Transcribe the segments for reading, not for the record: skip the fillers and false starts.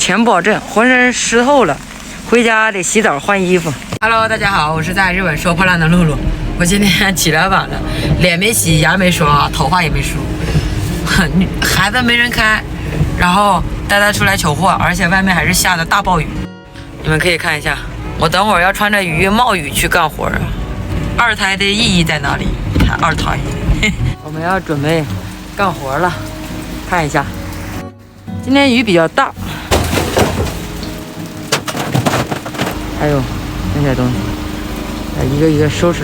全保证，浑身湿透了，回家得洗澡换衣服。Hello， 大家好，我是在日本收破烂的露露。我今天起来晚了，脸没洗，牙没刷，头发也没梳，孩子没人开，然后带他出来取货，而且外面还是下的大暴雨。你们可以看一下，我等会儿要穿着雨衣冒雨去干活啊。二胎的意义在哪里？看二胎，我们要准备干活了，看一下。今天雨比较大，还有那些东西，一个一个收拾。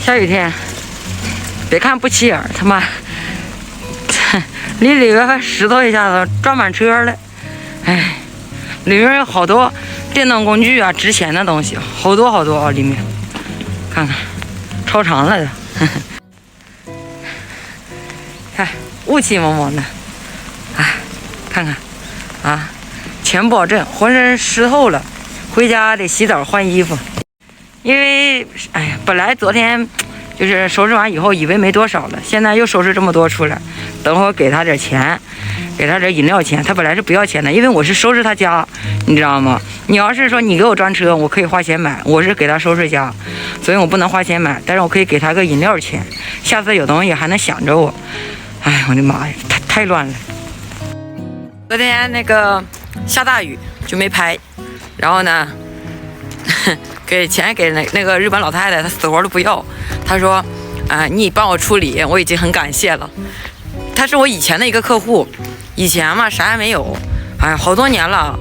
下雨天，别看不起眼，他妈，里边石头一下子装满车了，哎，里面有好多电动工具啊，值钱的东西，好多好多啊，里面，看看，超长了的，看雾气蒙蒙的，哎，看看，啊，全保证，浑身湿透了，回家得洗澡换衣服。因为哎呀，本来昨天就是收拾完以后以为没多少了，现在又收拾这么多出来，等会儿给他点钱，给他点饮料钱。他本来是不要钱的，因为我是收拾他家，你知道吗？你要是说你给我专车，我可以花钱买，我是给他收拾家，所以我不能花钱买，但是我可以给他个饮料钱，下次有东西还能想着我。哎，我的妈呀，太乱了。昨天那个下大雨就没拍，然后呢给钱给那个日本老太太，她死活都不要。她说：“你帮我处理，我已经很感谢了。”她是我以前的一个客户，以前嘛啥也没有，哎，好多年了，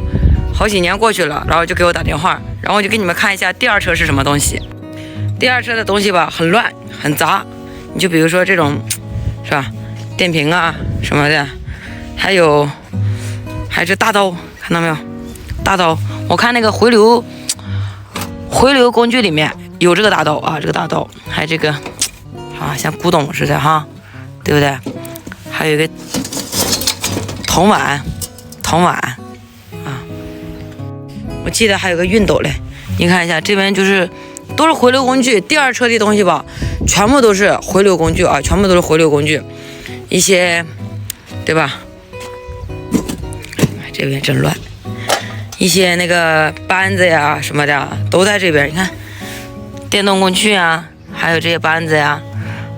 好几年过去了，然后就给我打电话，然后我就给你们看一下第二车是什么东西。第二车的东西吧，很乱很杂，你就比如说这种，是吧？电瓶啊什么的，还有这大刀，看到没有？大刀，我看那个回流工具里面有这个大刀啊，这个大刀，还有这个啊，像古董似的哈，对不对？还有一个铜碗啊，我记得还有个熨斗嘞。你看一下，这边就是都是回流工具。第二车的东西吧，全部都是回流工具啊，全部都是回流工具，一些对吧？这边真乱。一些那个扳子呀什么的都在这边，你看，电动工具啊，还有这些扳子呀，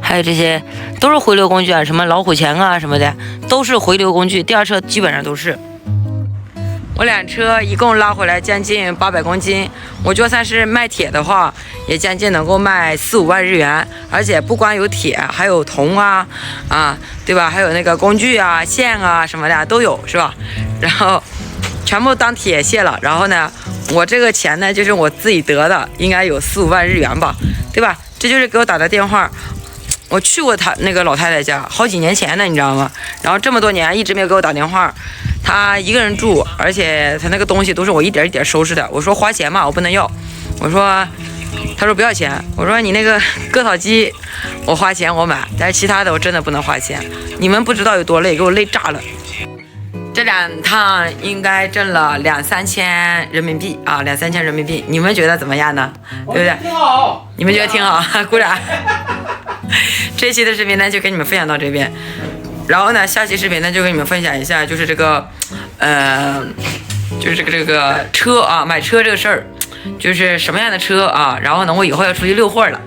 还有这些都是回流工具啊，什么老虎钳啊什么的，都是回流工具。第二车基本上都是。我俩车一共拉回来将近800公斤，我就算是卖铁的话，也将近能够卖4、5万日元。而且不光有铁，还有铜啊，对吧？还有那个工具啊、线啊什么的都有，是吧？然后全部当铁卸了，然后呢，我这个钱呢就是我自己得的，应该有4、5万日元吧，对吧？这就是给我打的电话，我去过他那个老太太家，好几年前的，你知道吗？然后这么多年一直没有给我打电话，她一个人住，而且她那个东西都是我一点一点收拾的。我说花钱嘛，我不能要，她说不要钱，我说你那个割草机我花钱我买，但是其他的我真的不能花钱，你们不知道有多累，给我累炸了。这2趟应该挣了2、3千人民币啊，2、3千人民币，你们觉得怎么样呢？对不对？挺好，你们觉得挺好，鼓掌。这期的视频呢就给你们分享到这边，然后呢下期视频呢就给你们分享一下，就是这个就是这个车啊，买车这个事儿，就是什么样的车啊，然后呢我以后要出去溜货了。